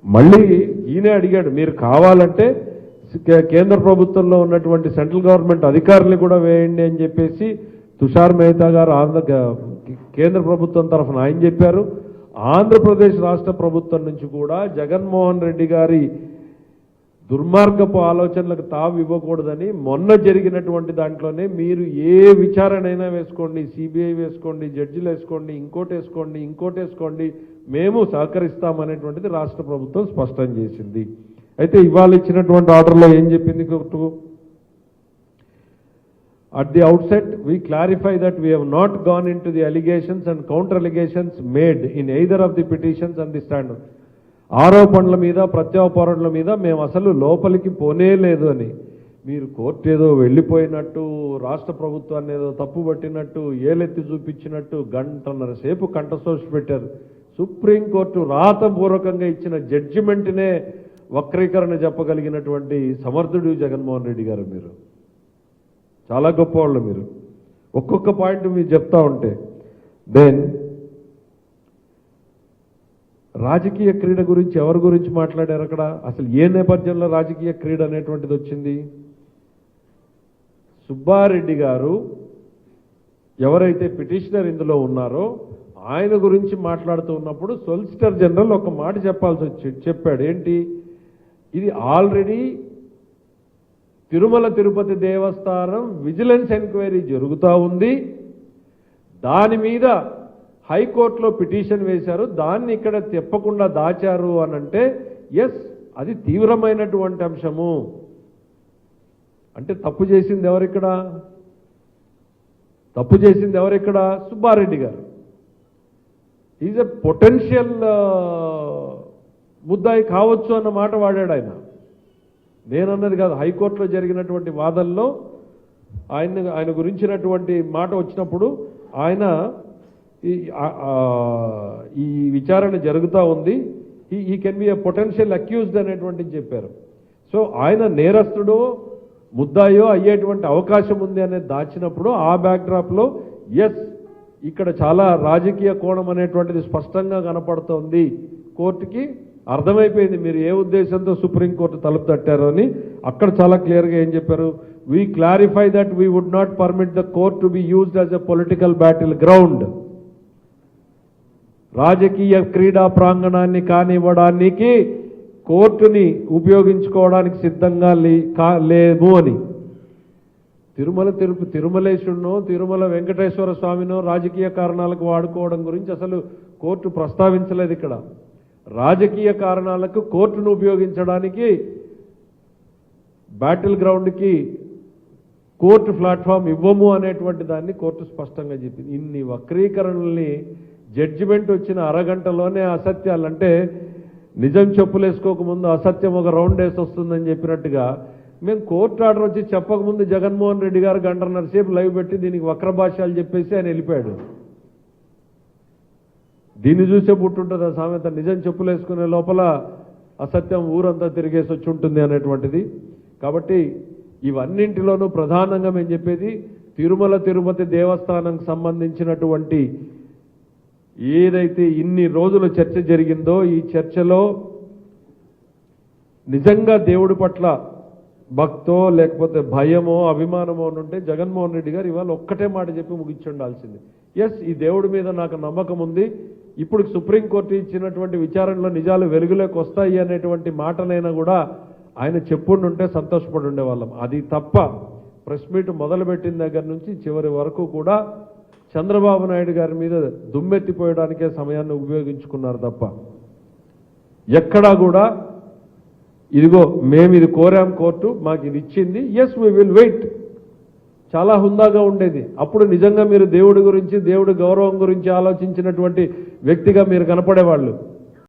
మళ్ళీ ఈయనే అడిగాడు, మీరు కావాలంటే కేంద్ర ప్రభుత్వంలో ఉన్నటువంటి సెంట్రల్ గవర్నమెంట్ అధికారులు కూడా వేయండి అని చెప్పేసి తుషార్ మెహతా గారు కేంద్ర ప్రభుత్వం తరఫున ఆయన చెప్పారు. ఆంధ్రప్రదేశ్ రాష్ట్ర ప్రభుత్వం నుంచి కూడా జగన్మోహన్ రెడ్డి గారి దుర్మార్గపు ఆలోచనలకు తావు ఇవ్వకూడదని మొన్న జరిగినటువంటి దాంట్లోనే మీరు ఏ విచారణైనా వేసుకోండి, సిబిఐ వేసుకోండి, జడ్జిలు వేసుకోండి, ఇంకోటి వేసుకోండి, మేము సహకరిస్తామనేటువంటిది రాష్ట్ర ప్రభుత్వం స్పష్టం చేసింది. అయితే ఇవాళ ఇచ్చినటువంటి ఆర్డర్లో ఏం చెప్పింది court? At the outset, we clarify that we have not gone into the allegations and counter allegations made in either of the petitions and the stand. ఆరోపణల మీద ప్రత్యారోపణల మీద మేము అసలు లోపలికి పోనే లేదు అని మీరు కోర్టు ఏదో వెళ్ళిపోయినట్టు, రాష్ట్ర ప్రభుత్వాన్ని ఏదో తప్పు పట్టినట్టు, ఏలెత్తి చూపించినట్టు గంటన్నర సేపు కంఠశోష పెట్టారు. సుప్రీంకోర్టు రాతపూర్వకంగా ఇచ్చిన జడ్జిమెంట్నే వక్రీకరణ చెప్పగలిగినటువంటి సమర్థుడు జగన్మోహన్ రెడ్డి గారు. మీరు చాలా గొప్పవాళ్ళు. మీరు ఒక్కొక్క పాయింట్ మీరు చెప్తా ఉంటే దెన్ రాజకీయ క్రీడ గురించి ఎవరి గురించి మాట్లాడారు అక్కడ? అసలు ఏ నేపథ్యంలో రాజకీయ క్రీడ అనేటువంటిది వచ్చింది? సుబ్బారెడ్డి గారు ఎవరైతే పిటిషనర్ ఇందులో ఉన్నారో ఆయన గురించి మాట్లాడుతూ ఉన్నప్పుడు సొలిసిటర్ జనరల్ ఒక మాట చెప్పాడు. ఏంటి? ఇది ఆల్రెడీ తిరుమల తిరుపతి దేవస్థానం విజిలెన్స్ ఎంక్వైరీ జరుగుతూ ఉంది, దాని మీద హైకోర్టులో పిటిషన్ వేశారు, దాన్ని ఇక్కడ తెప్పకుండా దాచారు అనంటే ఎస్, అది తీవ్రమైనటువంటి అంశము. అంటే తప్పు చేసింది ఎవరిక్కడ? సుబ్బారెడ్డి గారు. ఈజ్ ఎ పొటెన్షియల్ ముద్దాయి కావచ్చు అన్న మాట వాడాడు ఆయన. నేనన్నది కాదు, హైకోర్టులో జరిగినటువంటి వాదనలో ఆయన గురించినటువంటి మాట వచ్చినప్పుడు ఆయన ఈ విచారణ జరుగుతూ ఉంది, ఈ can be a potential accused అనేటువంటిది చెప్పారు. సో ఆయన నేరస్తుడో ముద్దాయో అయ్యేటువంటి అవకాశం ఉంది అనేది దాచినప్పుడు ఆ బ్యాక్డ్రాప్లో ఎస్, ఇక్కడ చాలా రాజకీయ కోణం అనేటువంటిది స్పష్టంగా కనపడుతోంది. కోర్టుకి అర్థమైపోయింది మీరు ఏ ఉద్దేశంతో సుప్రీంకోర్టు తలుపు తట్టారో అని. అక్కడ చాలా క్లియర్గా ఏం చెప్పారు? We clarify that we would not permit the court to be used as a political battle ground. రాజకీయ క్రీడా ప్రాంగణాన్ని కానివ్వడానికి కోర్టుని ఉపయోగించుకోవడానికి సిద్ధంగా లేము అని. తిరుమలేశుడినో తిరుమల వెంకటేశ్వర స్వామినో రాజకీయ కారణాలకు వాడుకోవడం గురించి అసలు కోర్టు ప్రస్తావించలేదు. ఇక్కడ రాజకీయ కారణాలకు కోర్టును ఉపయోగించడానికి బ్యాటిల్ గ్రౌండ్కి కోర్టు ప్లాట్ఫామ్ ఇవ్వము అనేటువంటి దాన్ని కోర్టు స్పష్టంగా చెప్పింది. ఇన్ని వక్రీకరణల్ని జడ్జిమెంట్ వచ్చిన అరగంటలోనే అసత్యాలంటే నిజం చెప్పులేసుకోకముందు అసత్యం ఒక రౌండ్ వేసి వస్తుందని చెప్పినట్టుగా మేము కోర్టు ఆర్డర్ వచ్చి చెప్పకముందు జగన్మోహన్ రెడ్డి గారు గంటన్నర సేపు లైవ్ పెట్టి దీనికి వక్ర భాష్యాలు చెప్పేసి ఆయన వెళ్ళిపోయాడు. దీన్ని చూసే పుట్టుంటుంది ఆ సామెత, నిజం చెప్పులేసుకునే లోపల అసత్యం ఊరంతా తిరిగేసి వచ్చి ఉంటుంది అనేటువంటిది. కాబట్టి ఇవన్నింటిలోనూ ప్రధానంగా మేము చెప్పేది తిరుమల తిరుపతి దేవస్థానంకి సంబంధించినటువంటి ఏదైతే ఇన్ని రోజుల చర్చ జరిగిందో ఈ చర్చలో నిజంగా దేవుడి పట్ల భక్తో లేకపోతే భయమో అభిమానమో ఉంటే జగన్మోహన్ రెడ్డి గారు ఇవాళ ఒక్కటే మాట చెప్పి ముగించి ఉండాల్సింది. ఎస్, ఈ దేవుడి మీద నాకు నమ్మకం ఉంది, ఇప్పుడు సుప్రీంకోర్టు ఇచ్చినటువంటి విచారణలో నిజాలు వెలుగులోకి వస్తాయి అనేటువంటి మాటనైనా కూడా ఆయన చెప్పుండుంటే సంతోషపడి ఉండేవాళ్ళం. అది తప్ప ప్రెస్ మీట్ మొదలుపెట్టిన దగ్గర నుంచి చివరి వరకు కూడా చంద్రబాబు నాయుడు గారి మీద దుమ్మెత్తిపోయడానికే సమయాన్ని ఉపయోగించుకున్నారు తప్ప ఎక్కడా కూడా ఇదిగో మేము ఇది కోరాం, కోర్టు మాకు ఇది ఇచ్చింది, ఎస్ వీ విల్ వెయిట్, చాలా హుందాగా ఉండేది. అప్పుడు నిజంగా మీరు దేవుడి గురించి దేవుడి గౌరవం గురించి ఆలోచించినటువంటి వ్యక్తిగా మీరు కనపడేవాళ్ళు.